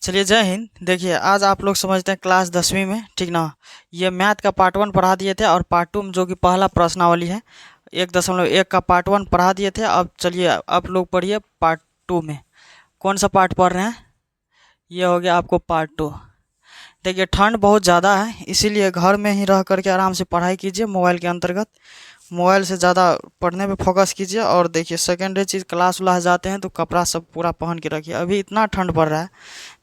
चलिए जय हिंद। देखिए आज आप लोग समझते हैं क्लास 10वीं में, ठीक ना। ये मैथ का पार्ट 1 पढ़ा दिए थे और पार्ट 2 में जो कि पहला प्रश्नावली है 1.1 का पार्ट 1 पढ़ा दिए थे। अब चलिए आप लोग पढ़िए पार्ट 2 में। कौन सा पार्ट पढ़ रहे हैं? ये हो गया आपको पार्ट 2। देखिए ठंड बहुत ज़्यादा है, इसीलिए घर में ही रह करके आराम से पढ़ाई कीजिए। मोबाइल के अंतर्गत मोबाइल से ज़्यादा पढ़ने पे फोकस कीजिए। और देखिए सेकेंडरी चीज़, क्लास उलास जाते हैं तो कपड़ा सब पूरा पहन के रखिए। अभी इतना ठंड पड़ रहा है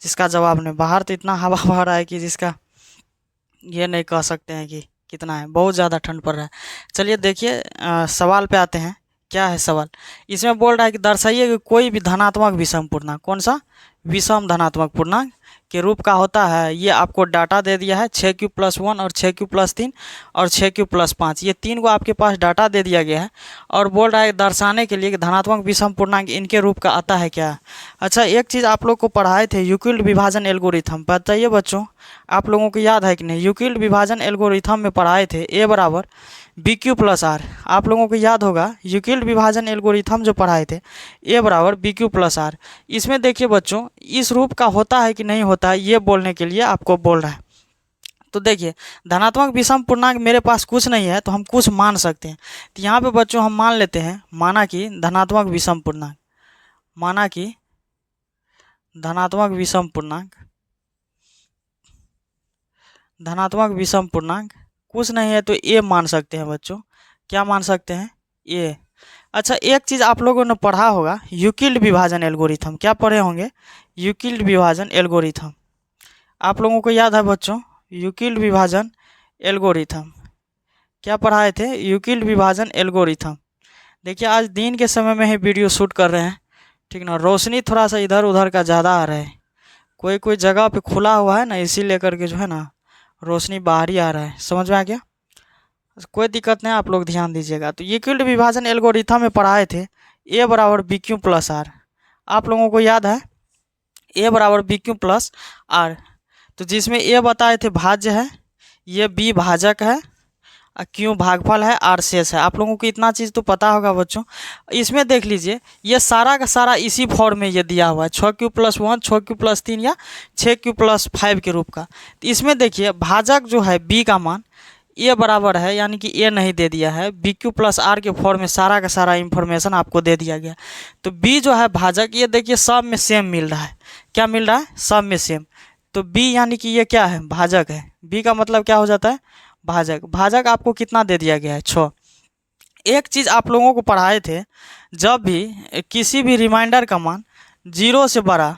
जिसका जवाब नहीं। बाहर तो इतना हवा बह रहा है कि जिसका ये नहीं कह सकते हैं कि कितना है। बहुत ज़्यादा ठंड पड़ रहा है। चलिए देखिए सवाल पे आते हैं। क्या है सवाल? इसमें बोल रहा है कि दर्शाइए कि कोई भी धनात्मक विषम पूर्णांक, कौन सा विषम धनात्मक पूर्णांक के रूप का होता है। ये आपको डाटा दे दिया है 6q+1 और 6q+3 और 6q+5। ये तीन को आपके पास डाटा दे दिया गया है और बोल रहा है दर्शाने के लिए कि धनात्मक विषम पूर्णांक इनके रूप का आता है क्या। अच्छा, एक चीज़ आप लोग को पढ़ाए थे यूक्लिड विभाजन एल्गोरिथम, बताइए बच्चों आप लोगों को याद है कि नहीं? यूक्लिड विभाजन एल्गोरिथम में पढ़ाए थे A=BQ+R। आप लोगों को याद होगा यूक्लिड विभाजन एल्गोरिथम जो पढ़ाए थे A=BQ+R। इसमें देखिए बच्चों इस रूप का होता है कि नहीं होता है, ये बोलने के लिए आपको बोल रहा है। तो देखिए धनात्मक विषम पूर्णांक मेरे पास कुछ नहीं है तो हम कुछ मान सकते हैं। तो यहाँ पे बच्चों हम मान लेते हैं, माना कि धनात्मक विषम पूर्णांक, माना कि धनात्मक विषम पूर्णांक, धनात्मक विषम पूर्णांक कुछ नहीं है तो ए मान सकते हैं बच्चों। क्या मान सकते हैं? ए। अच्छा, एक चीज़ आप लोगों ने पढ़ा होगा यूक्लिड विभाजन एल्गोरिथम। क्या पढ़े होंगे? यूक्लिड विभाजन एल्गोरिथम। आप लोगों को याद है बच्चों यूक्लिड विभाजन एल्गोरिथम? क्या पढ़ाए थे? यूक्लिड विभाजन एल्गोरिथम। देखिए आज दिन के समय में ही वीडियो शूट कर रहे हैं, ठीक ना। रोशनी थोड़ा सा इधर उधर का ज़्यादा आ रहा है, कोई कोई जगह पे खुला हुआ है ना, इसी लेकर के जो है ना रोशनी बाहर ही आ रहा है। समझ में आ गया? कोई दिक्कत नहीं, आप लोग ध्यान दीजिएगा। तो यूक्लिड विभाजन एल्गोरिथम में पढ़ाए थे A=BQ+R। आप लोगों को याद है A=BQ+R। तो जिसमें A बताए थे भाज्य है, ये B भाजक है, Q भागफल है, R शेष है। आप लोगों को इतना चीज़ तो पता होगा बच्चों। इसमें देख लीजिए ये सारा का सारा इसी फॉर्म में ये दिया हुआ है 6q+1, 6q+3 या 6q+5 के रूप का। तो इसमें देखिए भाजक जो है B का मान ए बराबर है, यानी कि ए नहीं दे दिया है। BQ+R के फॉर्म में सारा का सारा इंफॉर्मेशन आपको दे दिया गया। तो B जो है भाजक, ये देखिए सब में सेम मिल रहा है। क्या मिल रहा है? सब में सेम। तो B यानी कि ये क्या है? भाजक है। B का मतलब क्या हो जाता है? भाजक। भाजक आपको कितना दे दिया गया है? 6। एक चीज़ आप लोगों को पढ़ाए थे, जब भी किसी भी रिमाइंडर का मान 0 से बड़ा,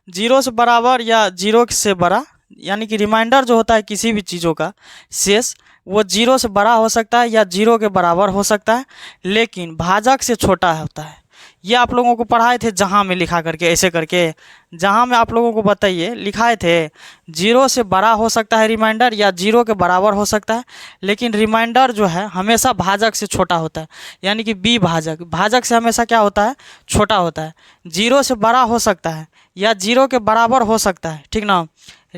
0 से बराबर या 0 से बड़ा, यानी कि रिमाइंडर जो होता है किसी भी चीज़ों का शेष, वो 0 से बड़ा हो सकता है या 0 के बराबर हो सकता है, लेकिन भाजक से छोटा होता है। ये आप लोगों को पढ़ाए थे जहाँ में लिखा करके, ऐसे करके जहाँ में आप लोगों को बताइए लिखाए थे 0 से बड़ा हो सकता है रिमाइंडर या 0 के बराबर हो सकता है, लेकिन रिमाइंडर जो है हमेशा भाजक से छोटा होता है। यानी कि B भाजक, भाजक से हमेशा क्या होता है? छोटा होता है। 0 से बड़ा हो सकता है या 0 के बराबर हो सकता है, ठीक ना,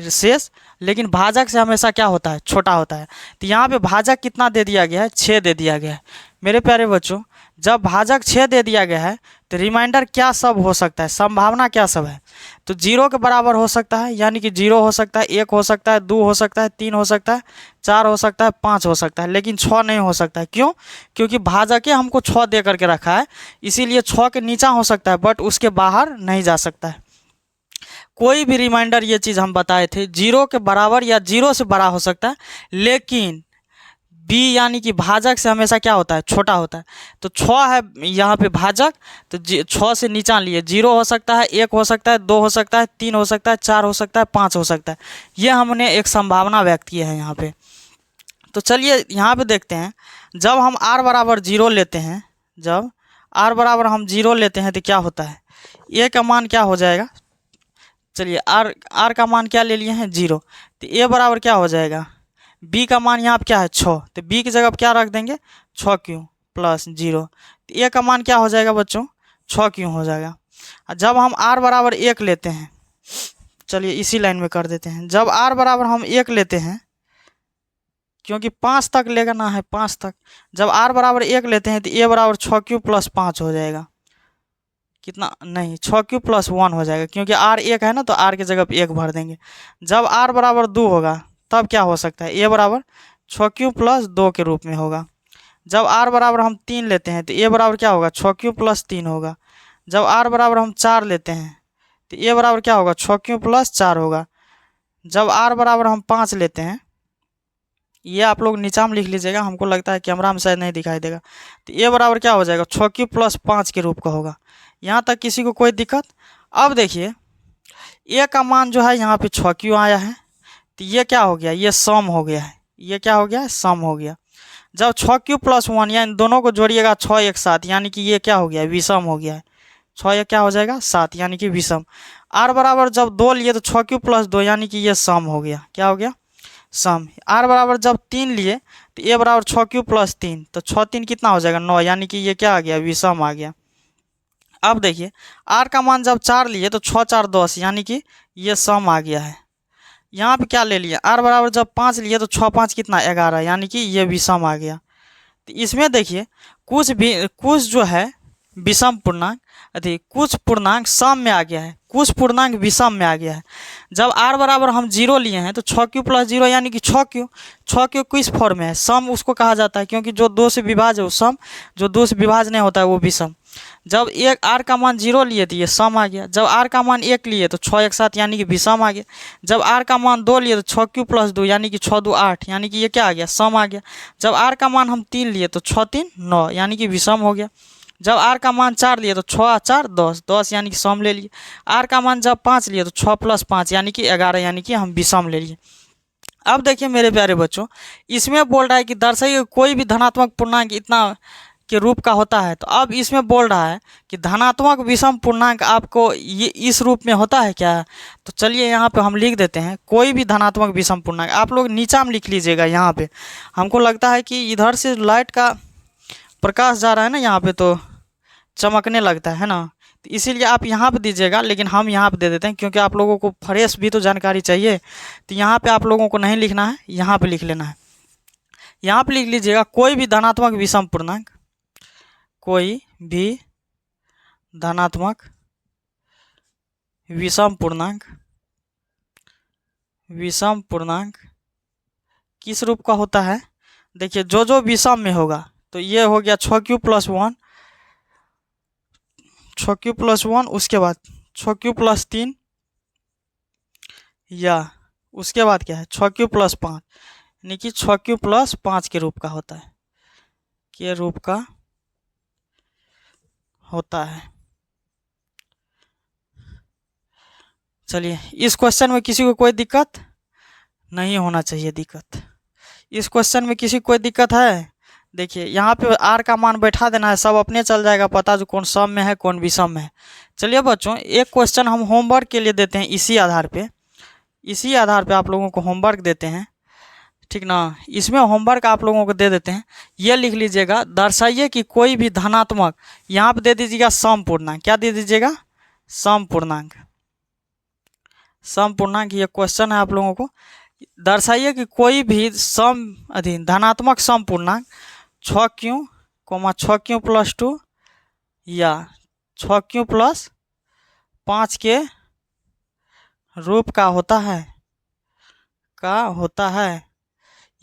शेष, लेकिन भाजक से हमेशा क्या होता है? छोटा होता है। तो यहाँ पे भाजक कितना दे दिया गया है? 6 दे दिया गया है। मेरे प्यारे बच्चों जब भाजक 6 दे दिया गया है तो रिमाइंडर क्या सब हो सकता है? संभावना क्या सब है? तो 0 के बराबर हो सकता है, यानी कि 0 हो सकता है, 1 हो सकता है, 2 हो सकता है, 3 हो सकता है, 4 हो सकता है, 5 हो सकता है, लेकिन 6 नहीं हो सकता है। क्यों? क्योंकि भाजक हमको 6 दे करके रखा है, इसीलिए 6 के नीचा हो सकता है बट उसके बाहर नहीं जा सकता है। कोई भी रिमाइंडर, ये चीज़ हम बताए थे, 0 के बराबर या 0 से बड़ा हो सकता है, लेकिन B यानी कि भाजक से हमेशा क्या होता है? छोटा होता है। तो 6 है यहाँ पे भाजक, तो 6 से नीचा लिए 0 हो सकता है, 1 हो सकता है, 2 हो सकता है, 3 हो सकता है, 4 हो सकता है, 5 हो सकता है। ये हमने एक संभावना व्यक्त की है यहाँ पे। तो चलिए यहाँ पे देखते हैं, जब हम R=0 लेते हैं, जब R= हम 0 लेते हैं तो क्या होता है? A का मान क्या हो जाएगा? चलिए R का मान क्या ले लिए हैं? 0। तो A बराबर क्या हो जाएगा? B का मान यहाँ पर क्या है? 6। तो B की जगह पर क्या रख देंगे? 6q+0। तो A का मान क्या हो जाएगा बच्चों? 6q हो जाएगा। जब हम R=1 लेते हैं, चलिए इसी लाइन में कर देते हैं, जब R= हम 1 लेते हैं, क्योंकि 5 तक लेना है, 5 तक, जब R=1 लेते हैं तो A = 6q+5 हो जाएगा। कितना नहीं, 6 क्यू + 1 हो जाएगा, क्योंकि आर एक है ना तो आर की जगह पे 1 भर देंगे। जब आर बराबर 2 होगा तब क्या हो सकता है, ए बराबर 6 क्यू + 2 के रूप में होगा। जब आर बराबर हम 3 लेते हैं तो ए बराबर क्या होगा, 6 क्यू + 3 होगा। जब आर बराबर हम 4 लेते हैं तो ए बराबर क्या होगा, 6 क्यू + 4 होगा। जब आर बराबर हम 5 लेते हैं, ये आप लोग नीचा में लिख लीजिएगा, हमको लगता है कैमरा में शायद नहीं दिखाई देगा, तो ए बराबर क्या हो जाएगा, 6 क्यू + 5 के रूप का होगा। यहाँ तक किसी को कोई दिक्कत? अब देखिए ए का मान जो है यहाँ पे 6 क्यू आया है, तो ये क्या हो गया, ये सम हो गया है, ये क्या हो गया है, सम हो गया। जब 6 क्यू + 1 यानी दोनों को जोड़िएगा 6 एक साथ, यानी कि ये क्या हो गया, विषम हो गया है। 6 एक क्या हो जाएगा, 7, यानी कि विषम। आर बराबर जब 2 लिए तो 6 क्यू + 2 यानी कि ये सम हो गया, क्या हो गया, सम। आर बराबर जब 3 लिए तो ए बराबर 6 क्यू + 3, तो 6 3 कितना हो जाएगा, 9, यानी कि ये क्या आ गया, विषम आ गया। अब देखिए आर का मान जब 4 लिए तो 6 4 10, यानी कि ये सम आ गया है। यहाँ पे क्या ले लिया, आर बराबर जब 5 लिए तो 6 5 कितना, 11, यानी कि ये विषम आ गया। तो इसमें देखिए कुछ जो है विषम पूर्णांक, कुछ पूर्णांक सम में आ गया है, कुछ पूर्णांक विषम में आ गया है। जब आर बराबर हम 0 लिए हैं तो 6 क्यू + 0 यानी कि 6 क्यू किस फॉर्म में है, सम उसको कहा जाता है, क्योंकि जो 2 से विभाज्य है वो सम, जो 2 से विभाज्य नहीं होता है वो विषम। जब एक आर का मान 0 लिए तो ये सम आ गया। जब आर का मान 1 लिए तो 6 एक साथ, यानी कि विषम आ गया। जब आर का मान 2 लिए तो 6 क्यू + 2 यानी कि 6 2 8, यानी कि ये क्या आ गया, सम आ गया। जब आर का मान हम 3 लिए तो 6 3 9, यानी कि विषम हो गया। जब आर का मान 4 लिए तो 6 4 10 यानी कि सम ले लिए। आर का मान जब 5 लिए तो 6 + 5 यानी कि 11, यानी कि हम विषम ले लिए। अब देखिए मेरे प्यारे बच्चों, इसमें बोल रहा है कि दर्शाइए कोई भी धनात्मक पूर्णांक इतना के रूप का होता है। तो अब इसमें बोल रहा है कि धनात्मक विषम पूर्णांक आपको ये इस रूप में होता है क्या। तो चलिए यहाँ पे हम लिख देते हैं, कोई भी धनात्मक विषम पूर्णांक, आप लोग नीचा में लिख लीजिएगा। यहाँ पे हमको लगता है कि इधर से लाइट का प्रकाश जा रहा है ना यहाँ पे, तो चमकने लगता है ना, तो इसीलिए आप यहाँ पे दीजिएगा, लेकिन हम यहाँ पे दे देते हैं क्योंकि आप लोगों को फ्रेश भी तो जानकारी चाहिए। तो यहाँ पे आप लोगों को नहीं लिखना है, यहाँ पे लिख लेना है। यहाँ पे लिख लीजिएगा कोई भी धनात्मक विषम पूर्णांक, कोई भी धनात्मक विषम पूर्णांक, विषम पूर्णांक किस रूप का होता है। देखिए जो विषम में होगा, तो ये हो गया 6 क्यू + 1, 6 क्यू + 1, उसके बाद 6 क्यू + 3, या उसके बाद क्या है 6 क्यू + 5, यानी कि 6 क्यू + 5 के रूप का होता है, के रूप का होता है। चलिए इस क्वेश्चन में किसी को कोई दिक्कत नहीं होना चाहिए। दिक्कत इस क्वेश्चन में किसी को कोई दिक्कत है? देखिए यहाँ पे आर का मान बैठा देना है, सब अपने चल जाएगा पता जो कौन सम में है कौन विषम में है। चलिए बच्चों एक क्वेश्चन हम होमवर्क के लिए देते हैं, इसी आधार पे आप लोगों को होमवर्क देते हैं, ठीक ना। इसमें होमवर्क आप लोगों को दे देते हैं, ये लिख लीजिएगा, दर्शाइए कि कोई भी धनात्मक, यहाँ पे दे दीजिएगा सम पूर्णांक, क्या दे दीजिएगा, सम पूर्णांक। सम पूर्णांक ये क्वेश्चन है आप लोगों को, दर्शाइए कि कोई भी धनात्मक सम पूर्णांक 6 क्यू, 6 क्यू + 2 या 6 क्यू + 5 के रूप का होता है।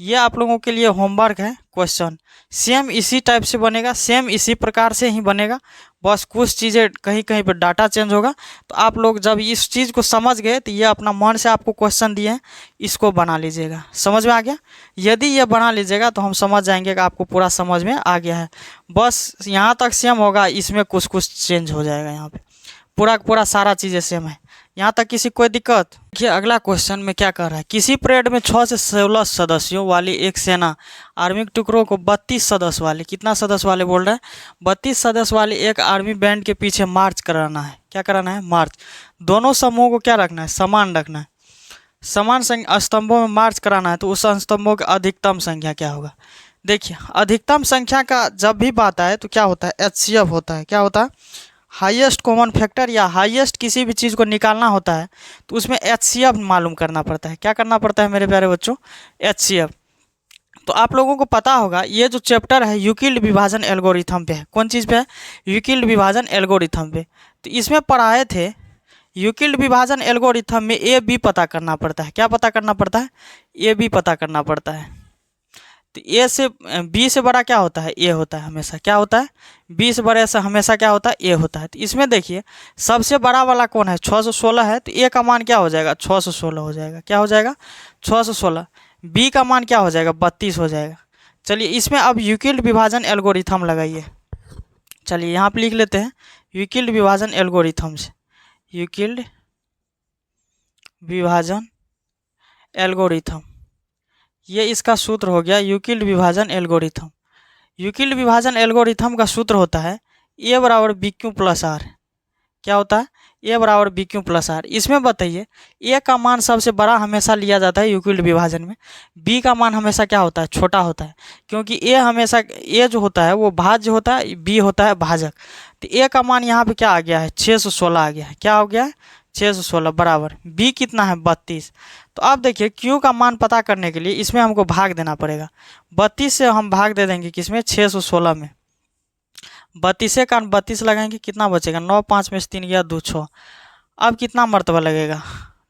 ये आप लोगों के लिए होमवर्क है। क्वेश्चन सेम इसी टाइप से बनेगा, सेम इसी प्रकार से ही बनेगा, बस कुछ चीज़ें कहीं कहीं पर डाटा चेंज होगा। तो आप लोग जब इस चीज़ को समझ गए तो ये अपना मन से आपको क्वेश्चन दिए हैं, इसको बना लीजिएगा। समझ में आ गया? यदि ये बना लीजिएगा तो हम समझ जाएंगे कि आपको पूरा समझ में आ गया है। बस यहाँ तक सेम होगा, इसमें कुछ कुछ चेंज हो जाएगा। यहाँ पे पूरा सारा चीज़ें सेम है। यहाँ तक किसी कोई दिक्कत? देखिए अगला क्वेश्चन में क्या कर रहा है, किसी परेड में 6 से 16 सदस्यों वाली एक सेना आर्मी के टुकड़ों को 32 सदस्य वाले, कितना सदस्य वाले बोल रहे हैं, 32 सदस्य वाले एक आर्मी बैंड के पीछे मार्च कराना है। क्या कराना है? मार्च। दोनों समूहों को क्या रखना है? समान रखना है। समान स्तंभों में मार्च कराना है, तो उस स्तंभों की अधिकतम संख्या क्या होगा? देखिए अधिकतम संख्या का जब भी बात आए तो क्या होता है? HCF होता है। क्या होता है? हाईएस्ट कॉमन फैक्टर, या हाईएस्ट किसी भी चीज़ को निकालना होता है तो उसमें HCF मालूम करना पड़ता है। क्या करना पड़ता है मेरे प्यारे बच्चों? HCF। तो आप लोगों को पता होगा ये जो चैप्टर है यूक्लिड विभाजन एल्गोरिथम पे है। कौन चीज़ पे है? यूक्लिड विभाजन एल्गोरिथम पे। तो इसमें पढ़ाए थे यूक्लिड विभाजन एल्गोरिथम में ए बी पता करना पड़ता है। क्या पता करना पड़ता है? ए बी पता करना पड़ता है। तो ए से बी से बड़ा क्या होता है? ए होता है हमेशा। क्या होता है? बी से बड़े से हमेशा क्या होता है? ए होता है। तो इसमें देखिए सबसे बड़ा वाला कौन है? 616 है, तो ए का मान क्या हो जाएगा? 616 हो जाएगा। क्या हो जाएगा? 616। बी का मान क्या हो जाएगा? 32 हो जाएगा। चलिए इसमें अब यूक्लिड विभाजन एल्गोरिथम लगाइए। चलिए यहाँ पे लिख लेते हैं यूक्लिड विभाजन एल्गोरिथम से। यूक्लिड विभाजन एल्गोरिथम, ये इसका सूत्र हो गया यूक्लिड विभाजन एल्गोरिथम। यूक्लिड विभाजन एल्गोरिथम का सूत्र होता है ए बराबर बी क्यू प्लस आर। क्या होता है? ए बराबर बी क्यू प्लस आर। इसमें बताइए ए का मान सबसे बड़ा हमेशा लिया जाता है यूक्लिड विभाजन में, बी का मान हमेशा क्या होता है? छोटा होता है, क्योंकि ए हमेशा ए जो होता है वो भाज्य होता है, बी होता है भाजक। तो ए का मान यहाँ पे क्या आ गया है? 616 आ गया है। क्या हो गया है? 616 बराबर बी कितना है? 32। तो अब देखिए क्यू का मान पता करने के लिए इसमें हमको भाग देना पड़ेगा। 32 से हम भाग दे देंगे किसमें? 616 में। 32 का 32 लगाएंगे, कितना बचेगा? 9 5 में से 3 गया 2 6। अब कितना मरतबा लगेगा?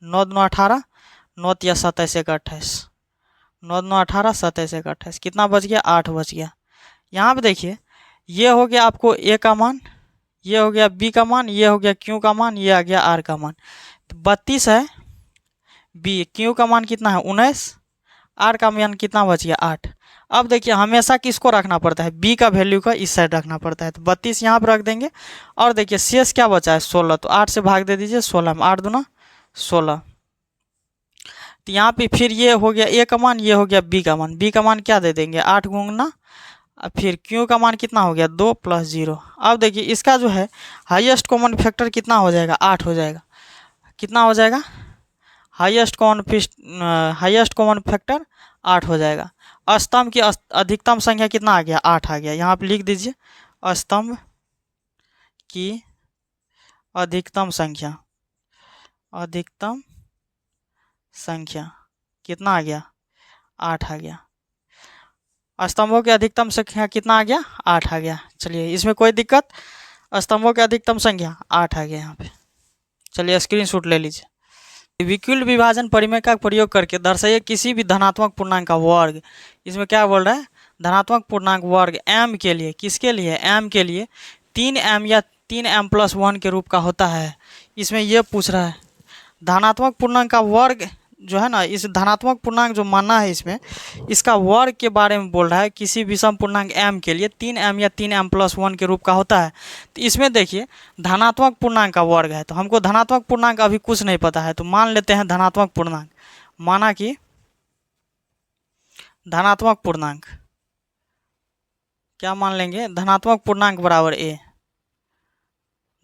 9 2 18, 9 या 27 1 28, 9 2 18, 27 1 28, कितना बच गया? 8 बच गया। यहाँ पे देखिए ये हो गया आपको ए का मान, ये हो गया बी का मान, ये हो गया क्यू का मान, ये आ गया आर का मान। तो 32 है बी, क्यू का मान कितना है? 19, आर का मान कितना बच गया? 8। अब देखिए हमेशा किसको रखना पड़ता है? बी का वैल्यू का इस साइड रखना पड़ता है। तो 32 यहाँ पर रख देंगे और देखिए शेष क्या बचा है? 16। तो 8 से भाग दे दीजिए 16 में, 8 दूना 16। तो यहाँ पे फिर ये हो गया ए का मान, ये हो गया बी का मान। बी का मान क्या दे देंगे? 8 गुना, फिर क्यू का मान कितना हो गया? 2 + 0। अब देखिए इसका जो है हाईएस्ट कॉमन फैक्टर कितना हो जाएगा? 8 हो जाएगा। कितना हो जाएगा? हाईएस्ट कॉमन फैक्टर 8 हो जाएगा। स्तंभ की अधिकतम संख्या कितना आ गया? 8 आ गया। यहाँ पे लिख दीजिए स्तंभ की अधिकतम संख्या, अधिकतम संख्या कितना आ गया? 8 आ गया। स्तंभों की अधिकतम संख्या कितना आ गया? 8 आ गया। चलिए इसमें कोई दिक्कत? स्तंभों की अधिकतम संख्या 8 आ गया यहाँ पे। चलिए स्क्रीनशॉट ले लीजिए। यूक्लिड विभाजन परिमेय का प्रयोग करके दर्शाइए किसी भी धनात्मक पूर्णांक का वर्ग। इसमें क्या बोल रहा है? धनात्मक पूर्णांक वर्ग m के लिए, किसके लिए? m के लिए 3m या 3m+1 के रूप का होता है। इसमें यह पूछ रहा है धनात्मक पूर्णांक का वर्ग जो है ना, इस धनात्मक पूर्णांक जो मानना है इसमें, इसका वर्ग के बारे में बोल रहा है। किसी विषम पूर्णांक m के लिए 3m या 3m+1 के रूप का होता है। तो इसमें देखिए धनात्मक पूर्णांक का वर्ग है, तो हमको धनात्मक पूर्णांक अभी कुछ नहीं पता है, तो मान लेते हैं धनात्मक पूर्णांक। माना कि धनात्मक पूर्णांक क्या मान लेंगे? धनात्मक पूर्णांक बराबर a।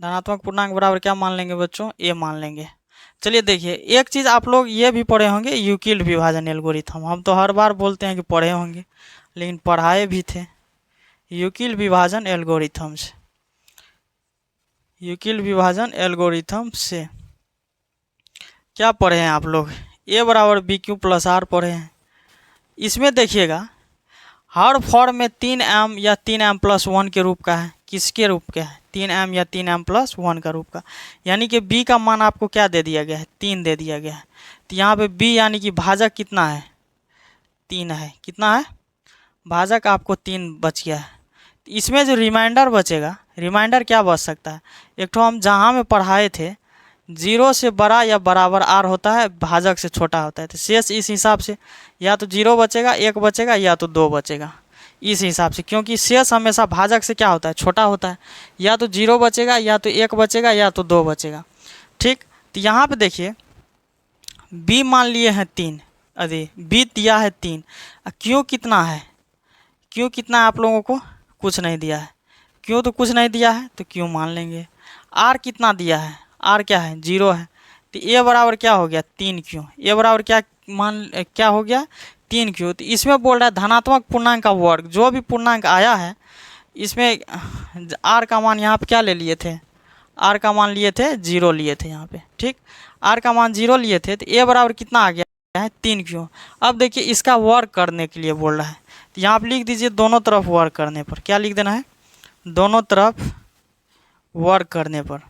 धनात्मक पूर्णांक बराबर क्या मान लेंगे बच्चों? a मान लेंगे। चलिए देखिए एक चीज़ आप लोग ये भी पढ़े होंगे यूक्लिड विभाजन एल्गोरिथम। हम तो हर बार बोलते हैं कि पढ़े होंगे, लेकिन पढ़ाए भी थे यूक्लिड विभाजन एल्गोरिथम से। यूक्लिड विभाजन एल्गोरिथम से क्या पढ़े हैं आप लोग? ए बराबर बी क्यू प्लस आर पढ़े हैं। इसमें देखिएगा हर फॉर्म में 3m या 3m+1 के रूप का है। किसके रूप का है? 3m या 3m+1 का रूप का। यानी कि b का मान आपको क्या दे दिया गया है? 3 दे दिया गया है। तो यहाँ पे b यानी कि भाजक कितना है? 3 है। कितना है? भाजक आपको 3 बच गया है। तो इसमें जो रिमाइंडर बचेगा, रिमाइंडर क्या बच सकता है? एक तो हम जहाँ में पढ़ाए थे 0 से बड़ा या बराबर r होता है, भाजक से छोटा होता है। तो शेष इस हिसाब से या तो 0 बचेगा, 1 बचेगा, या तो 2 बचेगा, इस हिसाब से, क्योंकि शेष हमेशा भाजक से क्या होता है? छोटा होता है। या तो 0 बचेगा, या तो 1 बचेगा, या तो 2 बचेगा। ठीक, तो यहाँ पे देखिए b मान लिए हैं 3, अरे b दिया है 3। क्यों कितना है? क्यों कितना है आप लोगों को? कुछ नहीं दिया है। क्यों तो कुछ नहीं दिया है, तो क्यों मान लेंगे। r कितना दिया है? r क्या है? 0 है। तो a बराबर क्या हो गया? 3 क्यों। a बराबर क्या हो गया? 3 क्यों। तो इसमें बोल रहा है धनात्मक पूर्णांक का वर्ग, जो भी पूर्णांक आया है इसमें r का मान यहाँ पे क्या ले लिए थे? r का मान लिए थे 0 लिए थे यहाँ पे। ठीक, r का मान 0 लिए थे, तो a बराबर कितना आ गया है? 3 क्यों। अब देखिए इसका वर्ग करने के लिए बोल रहा है, तो यहाँ पे लिख दीजिए दोनों तरफ वर्ग करने पर। क्या लिख देना है? दोनों तरफ वर्ग करने पर।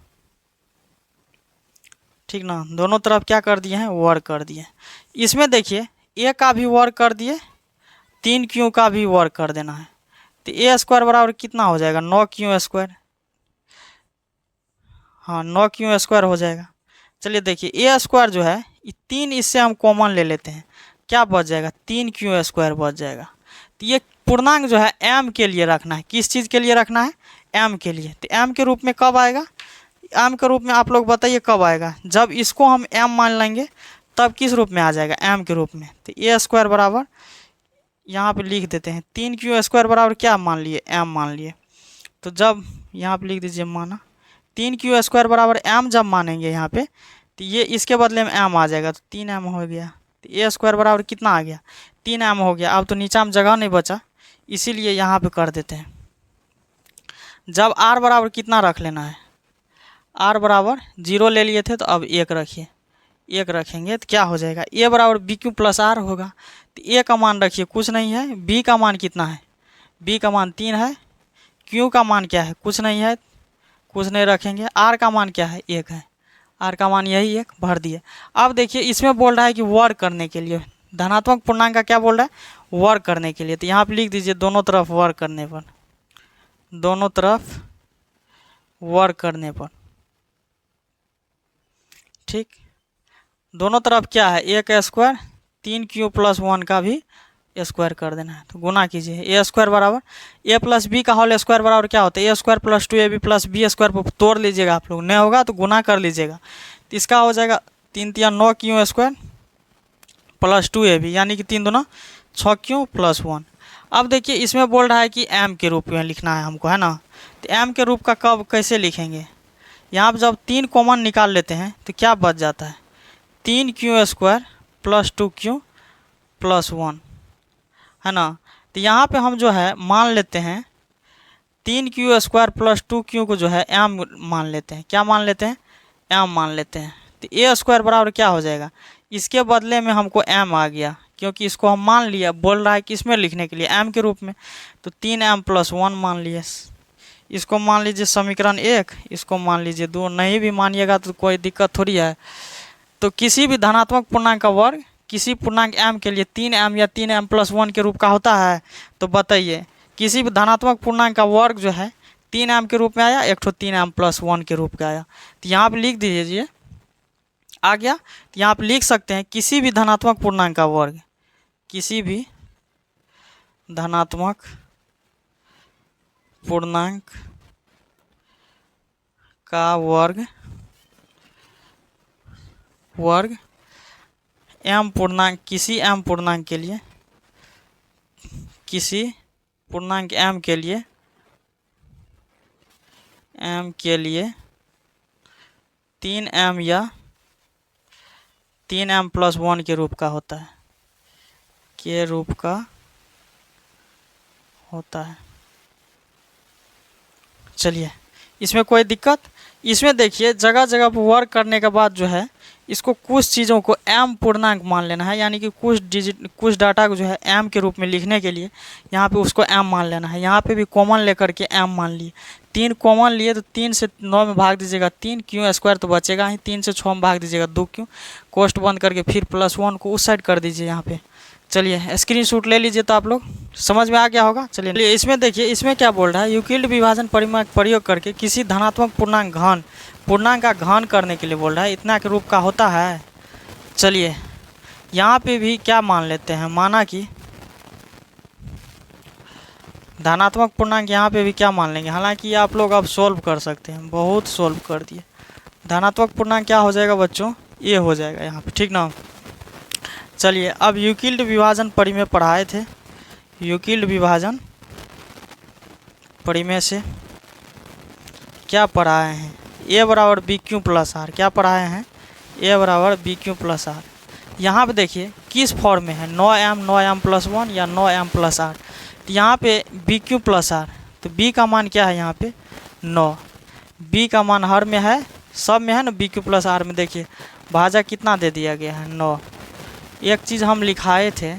ठीक ना। दोनों तरफ क्या कर दिए हैं, वर्ग कर दिए। इसमें देखिए ए का भी वर्ग कर दिए, 3q का भी वर्ग कर देना है। तो ए स्क्वायर बराबर कितना हो जाएगा, 9q स्क्वायर। हाँ 9q स्क्वायर हो जाएगा। चलिए देखिए ए स्क्वायर जो है ये 3, इससे हम कॉमन ले लेते हैं, क्या बच जाएगा, 3q स्क्वायर बच जाएगा। तो ये पूर्णांक जो है m के लिए रखना है, किस चीज़ के लिए रखना है, m के लिए। तो m के रूप में कब आएगा, m के रूप में आप लोग बताइए कब आएगा, जब इसको हम m मान लेंगे तब किस रूप में आ जाएगा, m के रूप में। तो ए स्क्वायर बराबर यहाँ पे लिख देते हैं, 3q स्क्वायर बराबर क्या मान लिए, m मान लिए। तो जब यहाँ पे लिख दीजिए माना 3q स्क्वायर बराबर m जब मानेंगे यहाँ पे, तो ये इसके बदले में m आ जाएगा, तो 3m हो गया। तो ए स्क्वायर बराबर कितना आ गया, 3m हो गया। अब तो नीचे में जगह नहीं बचा, इसीलिए यहाँ पे कर देते हैं। जब r बराबर कितना रख लेना है, r बराबर 0 ले लिए थे, तो अब 1 रखिए, 1 रखेंगे तो क्या हो जाएगा, a बराबर bq प्लस r होगा। तो a का मान रखिए कुछ नहीं है, b का मान कितना है, b का मान 3 है, q का मान क्या है, कुछ नहीं है, कुछ नहीं रखेंगे। r का मान क्या है, 1 है, r का मान यही 1 भर दिए। अब देखिए इसमें बोल रहा है कि वर्ग करने के लिए, धनात्मक पूर्णांक का क्या बोल रहा है, वर्ग करने के लिए। तो यहाँ पे लिख दीजिए दोनों तरफ वर्ग करने पर, दोनों तरफ वर्ग करने पर, ठीक। दोनों तरफ क्या है, a का स्क्वायर, 3q प्लस 1 का भी स्क्वायर कर देना है। तो गुना कीजिए, ए स्क्वायर बराबर a प्लस बी का होल स्क्वायर बराबर क्या होता है, a square plus 2ab plus b square पर तोड़ लीजिएगा आप लोग, नहीं होगा तो गुना कर लीजिएगा। तो इसका हो जाएगा 3 × 9q स्क्वायर प्लस 2ab, यानी कि 3 दूना 6q प्लस 1। अब देखिए इसमें बोल रहा है कि m के रूप में लिखना है हमको, है ना। तो m के रूप का कब कैसे लिखेंगे, यहाँ पर जब 3 कॉमन निकाल लेते हैं तो क्या बच जाता है, 3q square plus 2q plus 1, है ना। तो यहाँ पे हम जो है मान लेते हैं 3q स्क्वायर प्लस 2q को जो है m मान लेते हैं, क्या मान लेते हैं, m मान लेते हैं। तो a स्क्वायर बराबर क्या हो जाएगा, इसके बदले में हमको m आ गया, क्योंकि इसको हम मान लिया, बोल रहा है कि इसमें लिखने के लिए m के रूप में। तो 3m प्लस 1 मान लिए, इसको मान लीजिए समीकरण 1, इसको मान लीजिए 2, नहीं भी मानिएगा तो कोई दिक्कत थोड़ी है। तो किसी भी धनात्मक पूर्णांक का वर्ग किसी पूर्णांक m के लिए 3m या 3m प्लस 1 के रूप का होता है। तो बताइए किसी भी धनात्मक पूर्णांक का वर्ग जो है 3m के रूप में आया, एक ठो 3m प्लस 1 के रूप का आया। तो यहाँ पे लिख दीजिए, आ गया। तो यहाँ पे लिख सकते हैं किसी भी धनात्मक पूर्णांक का वर्ग, किसी भी धनात्मक पूर्णांक का वर्ग m पूर्णांक, किसी m पूर्णांक के लिए, किसी पूर्णांक m के लिए, m के लिए 3m या 3m प्लस 1 के रूप का होता है, के रूप का होता है। चलिए इसमें कोई दिक्कत, इसमें देखिए जगह जगह पर वर्क करने के बाद जो है इसको कुछ चीज़ों को m पूर्णांक मान लेना है, यानी कि कुछ डाटा को जो है m के रूप में लिखने के लिए यहाँ पे उसको m मान लेना है। यहाँ पे भी कॉमन लेकर के m मान लिए, 3 कॉमन लिए तो 3 से 9 में भाग दीजिएगा 3, q स्क्वायर तो बचेगा ही, 3 से 6 में भाग दीजिएगा 2q, कोष्ट बंद करके फिर प्लस 1 को उस साइड कर दीजिए यहाँ पे। चलिए स्क्रीनशॉट ले लीजिए, तो आप लोग समझ में आ गया होगा। चलिए इसमें देखिए इसमें क्या बोल रहा है, यूक्लिड विभाजन परिमेय का प्रयोग करके किसी धनात्मक पूर्णांक का घन करने के लिए बोल रहा है, इतना के रूप का होता है। चलिए यहाँ पे भी क्या मान लेते हैं, माना कि धनात्मक पूर्णांक यहाँ पे भी क्या मान लेंगे, हालांकि आप लोग अब सोल्व कर सकते हैं, बहुत सोल्व कर दिए। धनात्मक पूर्णांक क्या हो जाएगा बच्चों, ये हो जाएगा यहाँ पे, ठीक ना। चलिए अब यूक्लिड विभाजन परिमेय पढ़ाए थे, यूक्लिड विभाजन परिमेय से क्या पढ़ाए हैं, a बराबर बी क्यू प्लस आर, क्या पढ़ाए हैं, a बराबर बी क्यू प्लस आर। यहाँ पे देखिए किस फॉर्म में है, 9m प्लस 1 या 9m प्लस आर। तो यहाँ पे बी क्यू प्लस आर, तो b का मान क्या है यहाँ पे 9, b का मान हर में है, सब में है ना, बी क्यू प्लस आर में देखिए भाजा कितना दे दिया गया है 9। एक चीज़ हम लिखाए थे,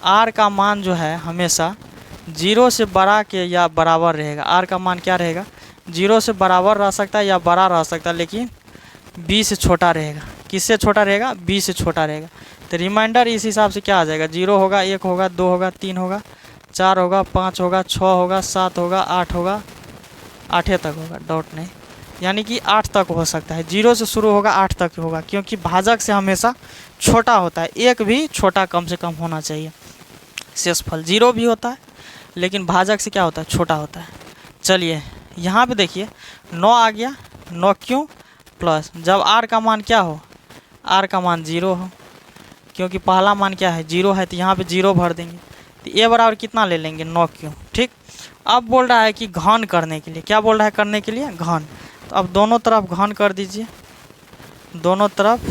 r का मान जो है हमेशा 0 से बड़ा के या बराबर रहेगा, r का मान क्या रहेगा, 0 से बराबर रह सकता है या बड़ा रह सकता है, लेकिन बी से छोटा रहेगा। किससे छोटा रहेगा? बी से छोटा रहेगा। तो रिमाइंडर इस हिसाब से क्या आ जाएगा? 0 होगा, 1 होगा, 2 होगा, 3 होगा, 4 होगा, 5 होगा, 6 होगा, 7 होगा, 8 होगा, 8 तक होगा, डॉट नहीं, यानी कि 8 तक हो सकता है। 0 से शुरू होगा, 8 तक होगा, क्योंकि भाजक से हमेशा छोटा होता है। एक भी छोटा कम से कम होना चाहिए। शेषफल 0 भी होता है, लेकिन भाजक से क्या होता है? छोटा होता है। चलिए यहाँ पे देखिए 9 आ गया। 9 क्यों? प्लस जब r का मान क्या हो? r का मान 0 हो, क्योंकि पहला मान क्या है? 0 है, तो यहाँ पे 0 भर देंगे। तो a बराबर कितना ले लेंगे? 9 क्यों। ठीक। अब बोल रहा है कि घन करने के लिए, क्या बोल रहा है करने के लिए? घन। तो अब दोनों तरफ घन कर दीजिए, दोनों तरफ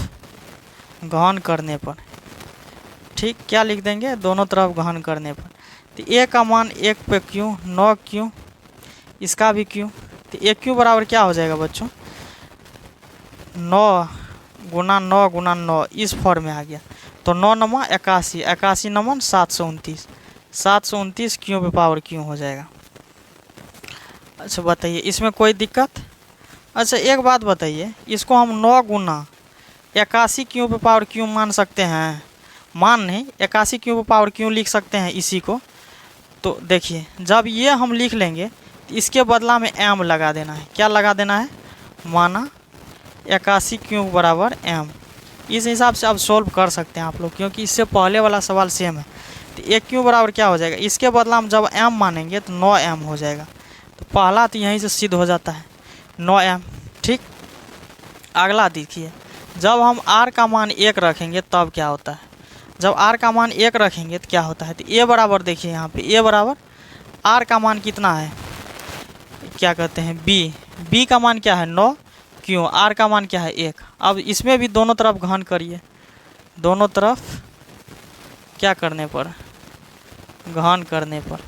घन करने पर। ठीक, क्या लिख देंगे? दोनों तरफ घन करने पर। तो a का मान 1 पे क्यों? 9 क्यों, इसका भी क्यों। तो a क्यों बराबर क्या हो जाएगा बच्चों? 9 गुना 9 गुना 9, इस फॉर्म में आ गया। तो 9 नमा 81, 81 नमन 729, 729 क्यों पे पावर क्यों हो जाएगा। अच्छा बताइए, इसमें कोई दिक्कत? अच्छा एक बात बताइए, इसको हम 9 गुना 81 क्यों पे पावर क्यों मान सकते हैं? मान नहीं, 81 क्यों पे पावर क्यों लिख सकते हैं इसी को। तो देखिए जब ये हम लिख लेंगे तो इसके बदला में m लगा देना है। क्या लगा देना है? माना 81 क्यूब बराबर m। इस हिसाब से अब सोल्व कर सकते हैं आप लोग, क्योंकि इससे पहले वाला सवाल सेम है। तो 1 क्यूब बराबर क्या हो जाएगा? इसके बदला हम जब m मानेंगे तो 9m हो जाएगा। तो पहला तो यहीं से सिद्ध हो जाता है 9m। ठीक। अगला देखिए, जब हम r का मान 1 रखेंगे तब क्या होता है? जब r का मान 1 रखेंगे तो क्या होता है? तो a बराबर देखिए यहाँ पे a बराबर r का मान कितना है? क्या कहते हैं? b का मान क्या है? 9 क्यों, r का मान क्या है? 1। अब इसमें भी दोनों तरफ घन करिए, दोनों तरफ क्या करने पर? घन करने पर।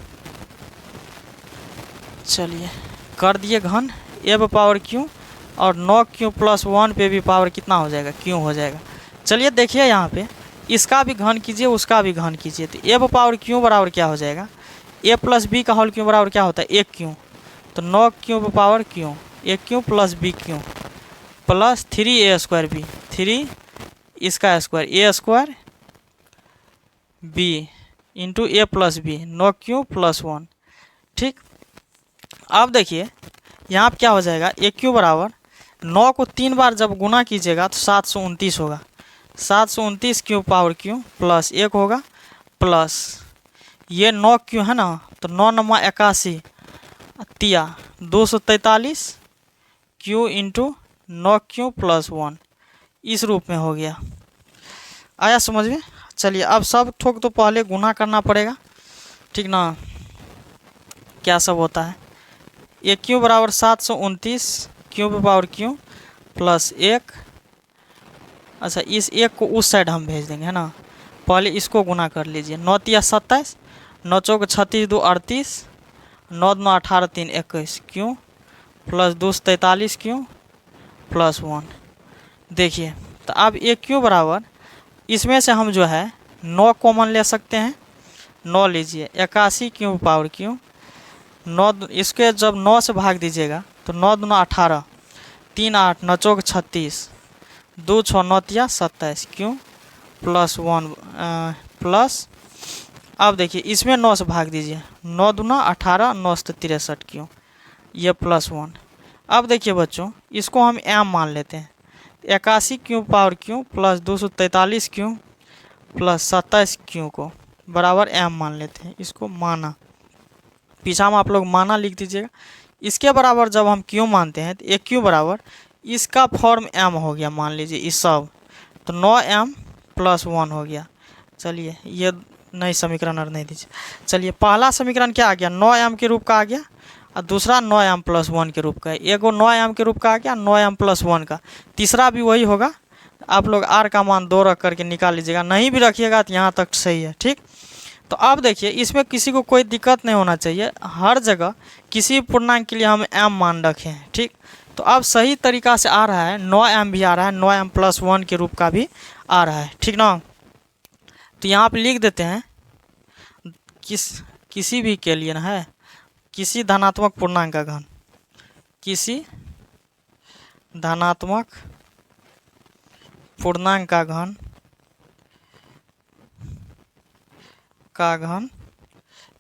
चलिए कर दिए घन, a पे पावर क्यों, और 9 क्यों प्लस 1 पे भी पावर कितना हो जाएगा? क्यों हो जाएगा। चलिए देखिए यहाँ पे इसका भी घन कीजिए, उसका भी घन कीजिए। तो a पे पावर क्यों बराबर क्या हो जाएगा? a प्लस बी का होल क्यों बराबर क्या होता है? 1 क्यों। तो 9 क्यों पे power cube, 1 cube plus b cube plus 3a square b, 3 इसका square a square b into a plus B, 9 cube plus 1। ठीक। अब देखिए यहाँ पे क्या हो जाएगा? a क्यों बराबर 9 को 3 बार जब गुना कीजिएगा तो 729 होगा। 729 क्यों पावर क्यों प्लस 1 होगा, प्लस ये 9 क्यों है ना, तो 9 नमा 81 तिया 243 क्यू इंटू 9 क्यू प्लस 1, इस रूप में हो गया। आया समझ में। चलिए अब सब ठोक तो पहले गुना करना पड़ेगा, ठीक ना। क्या सब होता है? ये क्यू बराबर 729 क्यू पे पावर क्यू प्लस 1। अच्छा इस 1 को उस साइड हम भेज देंगे, है ना। पहले इसको गुना कर लीजिए, 9 तिया 27, 9 चौक 36, 2 38, 9 9 18 3 21 क्यों प्लस 243 क्यों प्लस 1। देखिए तो अब ये क्यों बराबर, इसमें से हम जो है 9 कॉमन ले सकते हैं, 9 लीजिए, 81 क्यों पावर क्यों 9, इसके जब 9 से भाग दीजिएगा तो 9 2 18, 3 8, 9 चौक 36, 2 6 9 तिया 27 क्यों प्लस 1 प्लस। अब देखिए इसमें 9 से भाग दीजिए, 9 2 18, 9 से 63 क्यों, ये प्लस 1। अब देखिए बच्चों इसको हम m मान लेते हैं, 81 क्यों पावर क्यों प्लस 243 क्यों प्लस 27 क्यों को बराबर m मान लेते हैं। इसको माना, पीछा में आप लोग माना लिख दीजिएगा। इसके बराबर जब हम क्यों मानते हैं तो एक क्यों बराबर इसका फॉर्म m हो गया, मान लीजिए इस सब, तो 9m प्लस 1 हो गया। चलिए ये नई समीकरण और नहीं दीजिए। चलिए पहला समीकरण क्या आ गया, 9m के रूप का आ गया, और दूसरा 9m प्लस 1 के रूप का है। एक 9m के रूप का आ गया, 9m प्लस 1 का। तीसरा भी वही होगा। आप लोग r का मान 2 रख करके निकाल लीजिएगा, नहीं भी रखिएगा तो यहाँ तक सही है। ठीक। तो अब देखिए इसमें किसी को कोई दिक्कत नहीं होना चाहिए, हर जगह किसी पूर्णांक के लिए हम m मान रखे हैं। ठीक। तो अब सही तरीका से आ रहा है, 9m भी आ रहा है, 9m प्लस 1 के रूप का भी आ रहा है। ठीक ना। तो यहाँ पे लिख देते हैं किसी भी के लिए ना है, किसी धनात्मक पूर्णांक का घन, किसी धनात्मक पूर्णांक का घन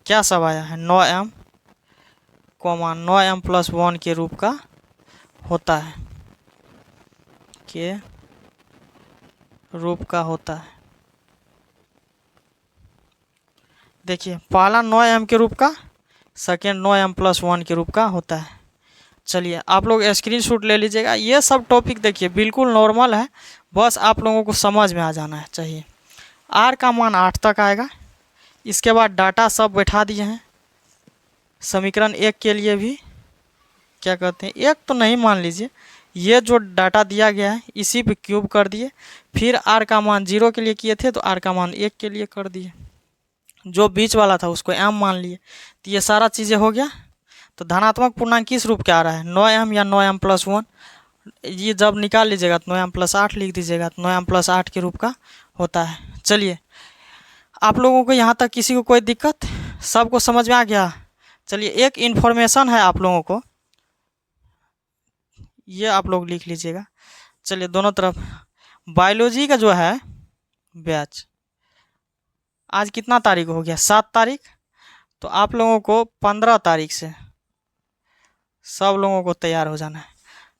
क्या सब आया है 9m, 9m + 1 के रूप का होता है, के रूप का होता है। देखिए पहला 9m के रूप का, सेकेंड 9m + 1 के रूप का होता है। चलिए आप लोग स्क्रीनशॉट ले लीजिएगा। ये सब टॉपिक देखिए बिल्कुल नॉर्मल है, बस आप लोगों को समझ में आ जाना है चाहिए। r का मान 8 तक आएगा। इसके बाद डाटा सब बैठा दिए हैं। समीकरण 1 के लिए भी क्या कहते हैं, एक तो नहीं मान लीजिए, ये जो डाटा दिया गया है इसी पे क्यूब कर दिए। फिर r का मान 0 के लिए किए थे तो r का मान 1 के लिए कर दिए। जो बीच वाला था उसको m मान लिए। तो ये सारा चीज़ें हो गया। तो धनात्मक पूर्णांक किस रूप के आ रहा है, 9m या 9m + 1। ये जब निकाल लीजिएगा तो 9m + 8 लिख दीजिएगा, तो 9m + 8 के रूप का होता है। चलिए आप लोगों को यहाँ तक किसी को कोई दिक्कत, सबको समझ में आ गया। चलिए एक इन्फॉर्मेशन है आप लोगों को, ये आप लोग लिख लीजिएगा। चलिए दोनों तरफ बायोलॉजी का जो है बैच, आज कितना तारीख हो गया, 7 तारीख। तो आप लोगों को 15 तारीख से सब लोगों को तैयार हो जाना है।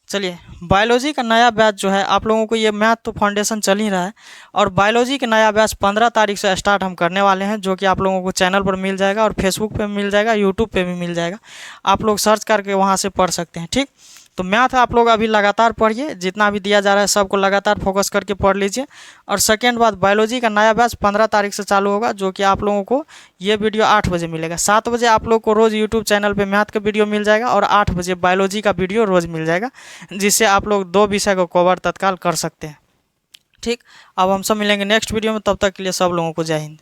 चलिए बायोलॉजी का नया बैच जो है आप लोगों को, ये मैथ तो फाउंडेशन चल ही रहा है, और बायोलॉजी का नया बैच 15 तारीख से स्टार्ट हम करने वाले हैं, जो कि आप लोगों को चैनल पर मिल जाएगा और फेसबुक पे मिल जाएगा, यूट्यूब पे भी मिल जाएगा। आप लोग सर्च करके वहाँ से पढ़ सकते हैं। ठीक, तो मैथ आप लोग अभी लगातार पढ़िए, जितना भी दिया जा रहा है सबको लगातार फोकस करके पढ़ लीजिए। और सेकेंड बात, बायोलॉजी का नया बैच 15 तारीख से चालू होगा, जो कि आप लोगों को ये वीडियो 8 बजे मिलेगा। 7 बजे आप लोग को रोज़ यूट्यूब चैनल पे मैथ का वीडियो मिल जाएगा, और 8 बजे बायोलॉजी का वीडियो रोज़ मिल जाएगा, जिससे आप लोग 2 विषय को कवर तत्काल कर सकते हैं। ठीक, अब हम सब मिलेंगे नेक्स्ट वीडियो में, तब तक के लिए सब लोगों को जय हिंद।